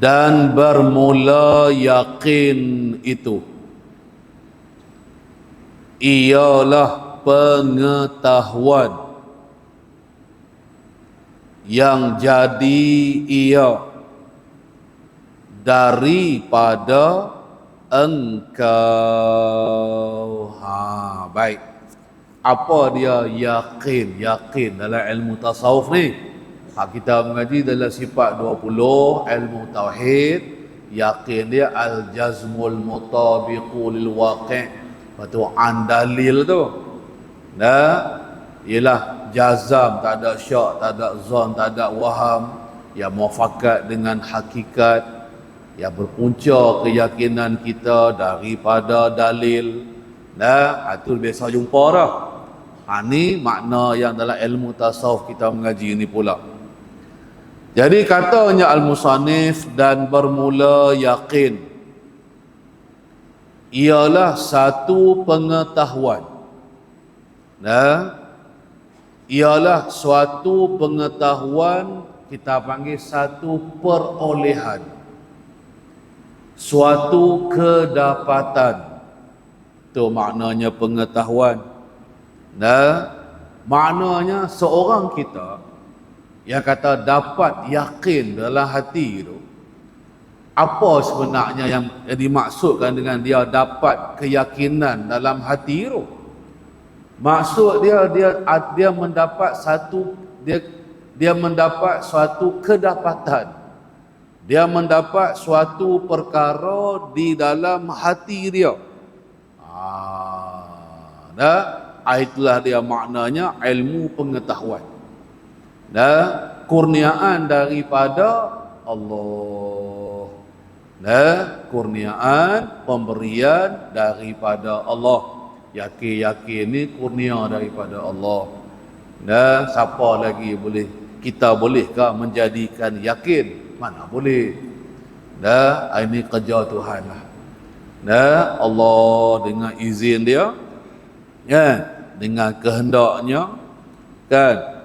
dan bermula yakin itu ialah pengetahuan yang jadi ia daripada engkau. Baik. Apa dia yakin? Yakin dalam ilmu tasawuf ni, kita mengaji dalam sifat 20 ilmu tauhid. Yakin dia al-jazmul mutabiqu lil waqi'. Lepas tu andalil tu, ialah jazam, tak ada syak, tak ada zon, tak ada waham, yang muafakat dengan hakikat, yang berpunca keyakinan kita daripada dalil. Itu biasa jumpa dah. Ni makna yang dalam ilmu tasawuf kita mengaji ni pula. Jadi katanya al-musannif, dan bermula yakin ialah satu pengetahuan. Ialah suatu pengetahuan, kita panggil satu perolehan, suatu kedapatan. Itu maknanya pengetahuan. Maknanya seorang kita yang kata dapat yakin dalam hati itu, apa sebenarnya yang dimaksudkan dengan dia dapat keyakinan dalam hati itu? Maksud dia mendapat satu, dia mendapat suatu kedapatan, dia mendapat suatu perkara di dalam hati dia. Itulah dia maknanya ilmu pengetahuan. Kurniaan daripada Allah. Kurniaan, pemberian daripada Allah. Yakin-yakin ni kurnia daripada Allah. Siapa lagi boleh, kita bolehkah menjadikan yakin? Mana boleh. Ini kerja Tuhan lah. Allah dengan izin dia, dengan kehendaknya,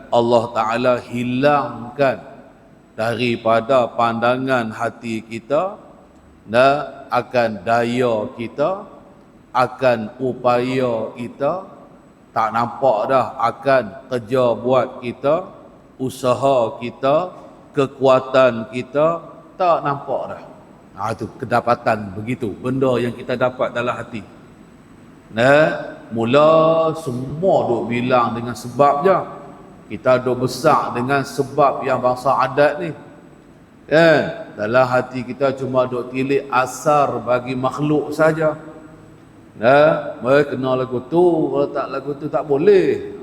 Allah Ta'ala hilangkan daripada pandangan hati kita, akan daya kita, akan upaya kita, tak nampak dah akan kerja buat kita, usaha kita, kekuatan kita, tak nampak dah. Itu kedapatan begitu, benda yang kita dapat dalam hati. Mula semua duk bilang dengan sebab je. Kita duk besar dengan sebab yang bangsa adat ni. Dalam hati kita cuma duk tilik asar bagi makhluk saja. Mereka kena lagu tu, kalau tak lagu tu tak boleh.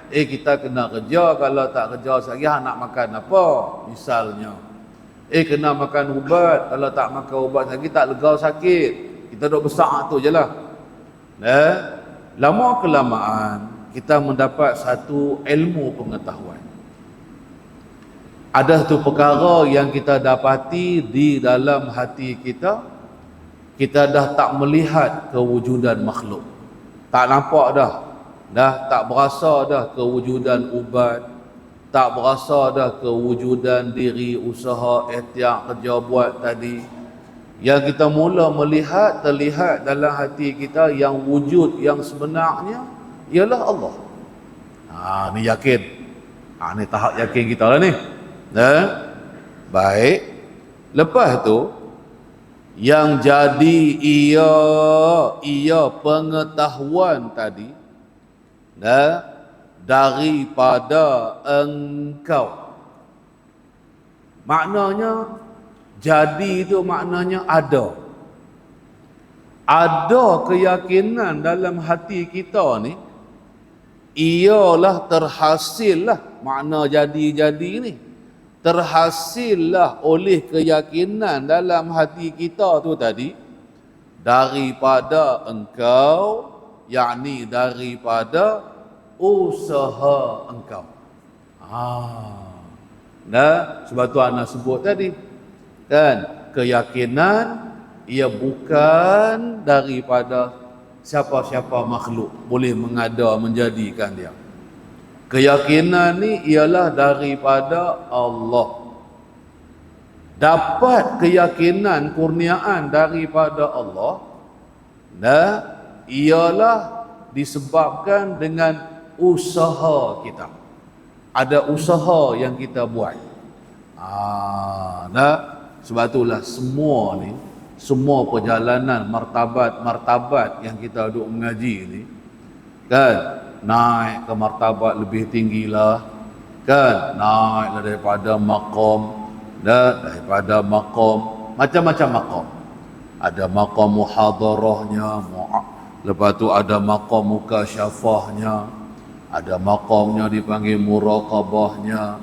Kita kena kerja, kalau tak kerja sekali nak makan apa? Misalnya. Kena makan ubat. Kalau tak makan ubat lagi tak lega sakit. Kita duduk besar tu je lah. Lama kelamaan kita mendapat satu ilmu pengetahuan. Ada satu perkara yang kita dapati di dalam hati kita, kita dah tak melihat kewujudan makhluk. Tak nampak dah. Tak berasa dah kewujudan ubat. Tak berasa dah kewujudan diri usaha ikhtiar kerja buat tadi. Yang kita mula melihat, terlihat dalam hati kita yang wujud yang sebenarnya ialah Allah. Ni yakin. Ni tahap yakin kita lah ni. Baik. Lepas tu yang jadi ia pengetahuan tadi daripada engkau. Maknanya jadi itu maknanya ada. Ada keyakinan dalam hati kita ni, ialah terhasillah, makna jadi ni terhasillah oleh keyakinan dalam hati kita tu tadi daripada engkau, yakni daripada usaha engkau. Sebab tu ana sebut tadi kan, keyakinan ia bukan daripada siapa-siapa makhluk boleh mengada menjadikan dia. Keyakinan ni ialah daripada Allah. Dapat keyakinan kurniaan daripada Allah ialah disebabkan dengan usaha kita. Ada usaha yang kita buat. Sebab itulah semua perjalanan martabat yang kita duduk mengaji ni kan, naik ke martabat lebih tinggi lah kan, naiklah daripada maqam macam-macam maqam. Ada maqam muhadarahnya, lepas tu ada maqam mukasyafahnya, ada maqamnya dipanggil muraqabahnya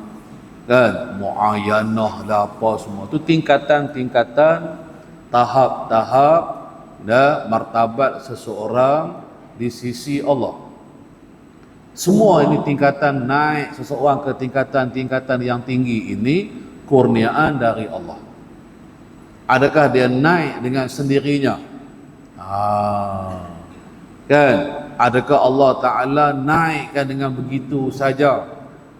kan, muayyanah lah apa semua tu, tingkatan-tingkatan, tahap-tahap martabat seseorang di sisi Allah. Semua ini tingkatan naik seseorang ke tingkatan-tingkatan yang tinggi ini kurniaan dari Allah. Adakah dia naik dengan sendirinya? Kan? Adakah Allah Ta'ala naikkan dengan begitu saja,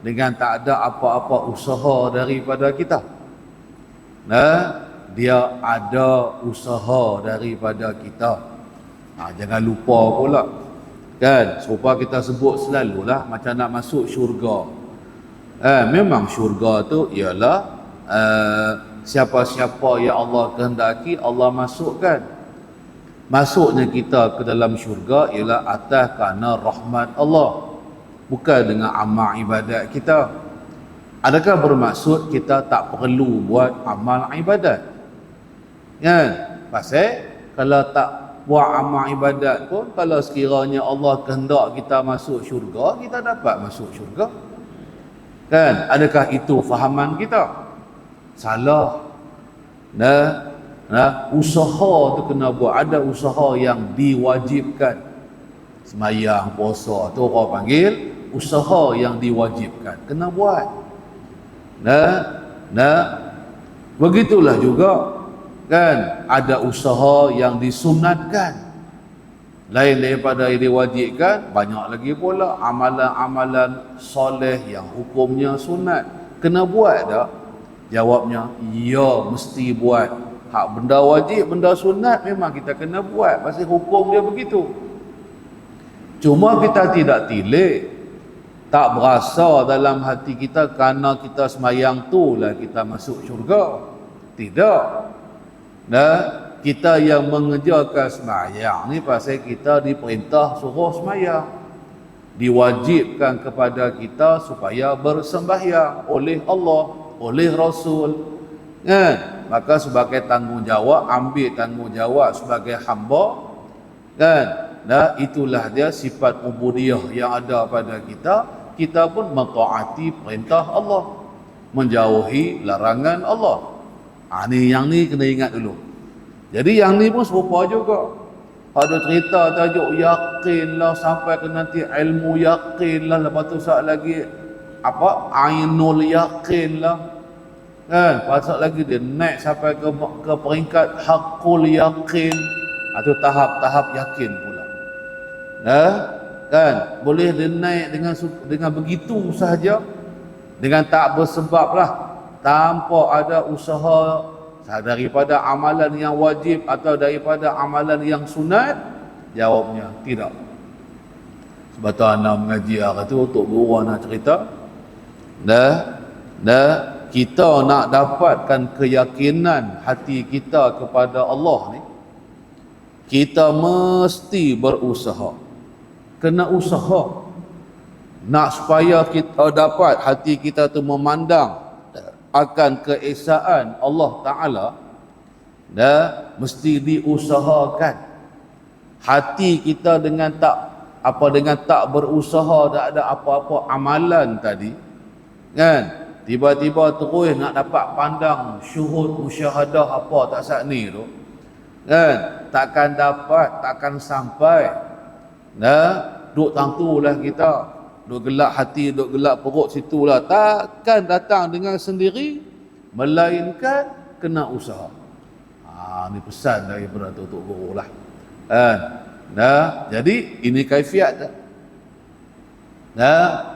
dengan tak ada apa-apa usaha daripada kita? Dia ada usaha daripada kita. Jangan lupa pula kan, serupa kita sebut selalulah macam nak masuk syurga. Memang syurga tu ialah siapa-siapa yang Allah kehendaki Allah masukkan. Masuknya kita ke dalam syurga ialah atas kerana rahmat Allah, bukan dengan amal ibadat kita. Adakah bermaksud kita tak perlu buat amal ibadat? Kan? Pasal kalau tak buat amal ibadat pun, kalau sekiranya Allah kehendak kita masuk syurga, kita dapat masuk syurga. Kan? Adakah itu fahaman kita? Salah. Usaha tu kena buat. Ada usaha yang diwajibkan. Semayang, puasa tu orang panggil usaha yang diwajibkan, kena buat. Begitulah juga kan, ada usaha yang disunatkan, lain daripada yang diwajibkan. Banyak lagi pula amalan-amalan soleh yang hukumnya sunat, kena buat tak? Jawabnya ya, mesti buat. Hak benda wajib, benda sunat memang kita kena buat, pasal hukum dia begitu. Cuma kita tidak tilik, tak berasa dalam hati kita kerana kita semayang tu lah kita masuk syurga. Tidak. Kita yang mengerjakan semayang ni pasal kita diperintah suruh semayang, diwajibkan kepada kita supaya bersembahyang oleh Allah, oleh Rasul kan. Maka sebagai tanggungjawab, ambil tanggungjawab sebagai hamba kan. Itulah dia sifat ubudiyah yang ada pada kita. Kita pun mentaati perintah Allah, menjauhi larangan Allah. Yang ni kena ingat dulu. Jadi yang ni pun serupa juga. Ada cerita tajuk yakinlah sampai ke nanti ilmu yakinlah, lepas tu sat lagi apa ainul yakinlah, kan? Pasal lagi dia naik sampai ke peringkat hakul yakin. Itu tahap-tahap yakin pula. Kan? Boleh dia naik dengan begitu sahaja, dengan tak bersebab lah, tanpa ada usaha daripada amalan yang wajib atau daripada amalan yang sunat. Jawabnya tidak. Sebab tu anak mengaji hari tu, untuk guru nak cerita, kita nak dapatkan keyakinan hati kita kepada Allah ni, kita mesti berusaha. Kena usaha nak supaya kita dapat hati kita tu memandang akan keesaan Allah Ta'ala. Mesti diusahakan. Hati kita dengan tak berusaha, tak ada apa-apa amalan tadi, kan, tiba-tiba terus nak dapat pandang syuhud musyahadah apa tak sat ni tu, kan, takkan dapat, takkan sampai. Duk tentulah kita, duk gelak hati, duk gelak perut situlah, takkan datang dengan sendiri, melainkan kena usaha. Ni pesan daripada Tok Guru lah, kan. Jadi ini kaifiat dah.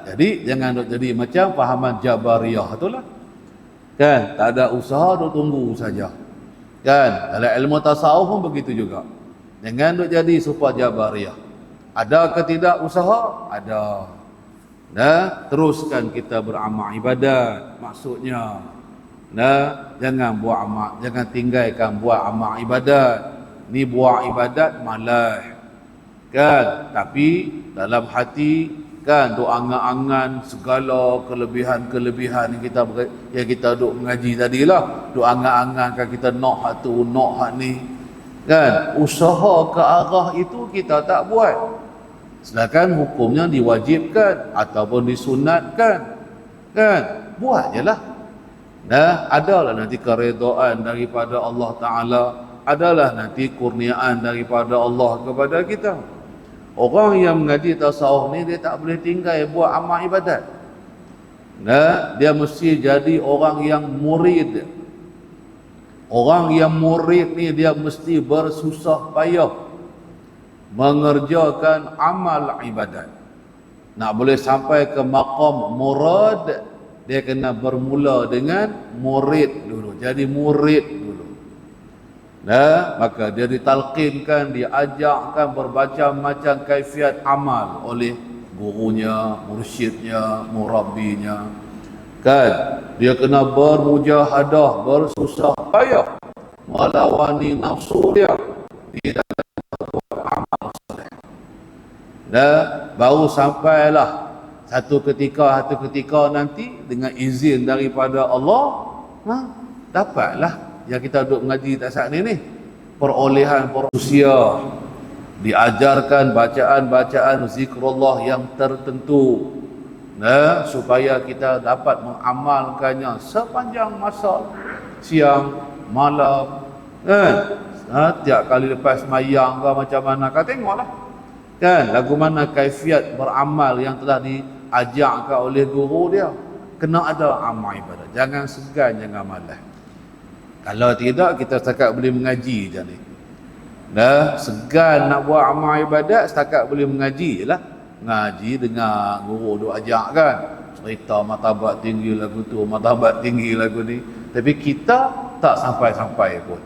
Jadi jangan duk jadi macam fahaman Jabariyah itulah, kan, tak ada usaha, duk tunggu saja, kan. Dalam ilmu tasawuf pun begitu juga. Jangan duk jadi serupa Jabariyah. Ada ke tidak usaha? Ada. Teruskan kita beramal ibadat, maksudnya. Jangan buat amal, jangan tinggalkan buat amal ibadat. Ni buat ibadat malas, kan, tapi dalam hati, kan, duk angan-angan segala kelebihan-kelebihan yang kita duk mengaji tadilah, duk angan-angan kan kita nak hak tu, nak hak ni, kan. Usaha ke arah itu kita tak buat, sedangkan hukumnya diwajibkan ataupun disunatkan, kan. Buat je lah. Adalah nanti keredaan daripada Allah Ta'ala, adalah nanti kurniaan daripada Allah kepada kita. Orang yang mengaji tasawuf ni, dia tak boleh tinggal buat amal ibadat. Dia mesti jadi orang yang murid. Orang yang murid ni dia mesti bersusah payah mengerjakan amal ibadat. Nak boleh sampai ke maqam murad, dia kena bermula dengan murid dulu. Jadi murid dulu. Maka dia ditalqinkan, diajarkan bermacam-macam kaifiat amal oleh gurunya, mursyidnya, murabbinya, kan. Dia kena bermujahadah, bersusah payah melawani nafsu dia di dalam buat amal soleh. Baru sampailah satu ketika nanti dengan izin daripada Allah, dapatlah yang kita duduk mengaji tak saat ni perolehan usia, diajarkan bacaan-bacaan zikrullah yang tertentu, supaya kita dapat mengamalkannya sepanjang masa, siang, malam, kan. Tiap kali lepas mayang ke macam mana, kau tengoklah, kan, lagu mana kaifiat beramal yang telah diajarkan oleh guru dia. Kena ada amal ibadah, jangan segan, jangan malas. Kalau tidak, kita setakat boleh mengaji je ni. Segan nak buat amal ibadat, setakat boleh mengaji je lah. Ngaji dengar guru duk ajak, kan, cerita martabat tinggi lagu tu, martabat tinggi lagu ni, tapi kita tak sampai-sampai pun.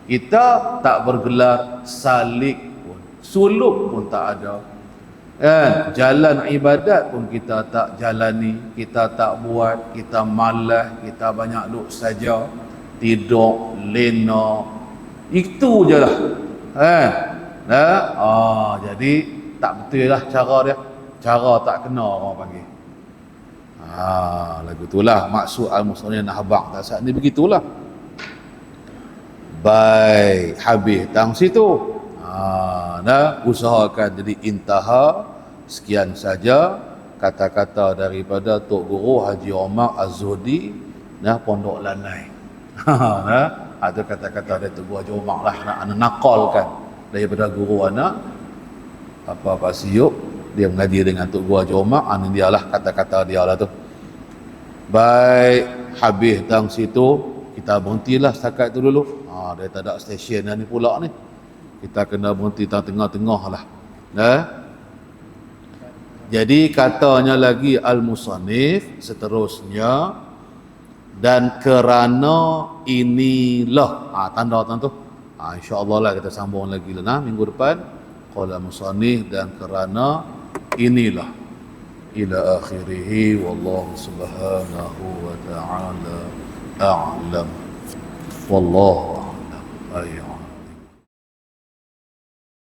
Kita tak bergelar salik pun, suluk pun tak ada, kan. Jalan ibadat pun kita tak jalani, kita tak buat, kita malas, kita banyak duk saja, tidur, lena, itu je lah, kan. Jadi tak betul lah cara dia, cara tak kena orang panggil. Lagu itulah maksud al-muslimin nahbaq tak saat ni, begitulah. Baik, habis tang situ. Usahakan jadi intaha. Sekian saja kata-kata daripada Tok Guru Haji Omar Az-Zuhdi, Pondok Lanai. Itu kata-kata dia tu buah jomak lah, nak nakalkan daripada guru anak apa Pak Siuk, dia mengaji dengan Tok Gua Jomak, dia lah kata-kata dia lah tu. Baik, habis tang situ kita berhentilah setakat tu dulu. Dia tak ada stesen ni pula ni. Kita kena berhenti tengah-tengah lah. Jadi katanya lagi al-musannif seterusnya, dan kerana inilah tanda-tanda tu. InsyaAllah lah kita sambung lagi lah minggu depan. Qala musannif, dan kerana inilah, ila akhirih, wallahu subhanahu wa ta'ala a'lam, wallahu a'lam.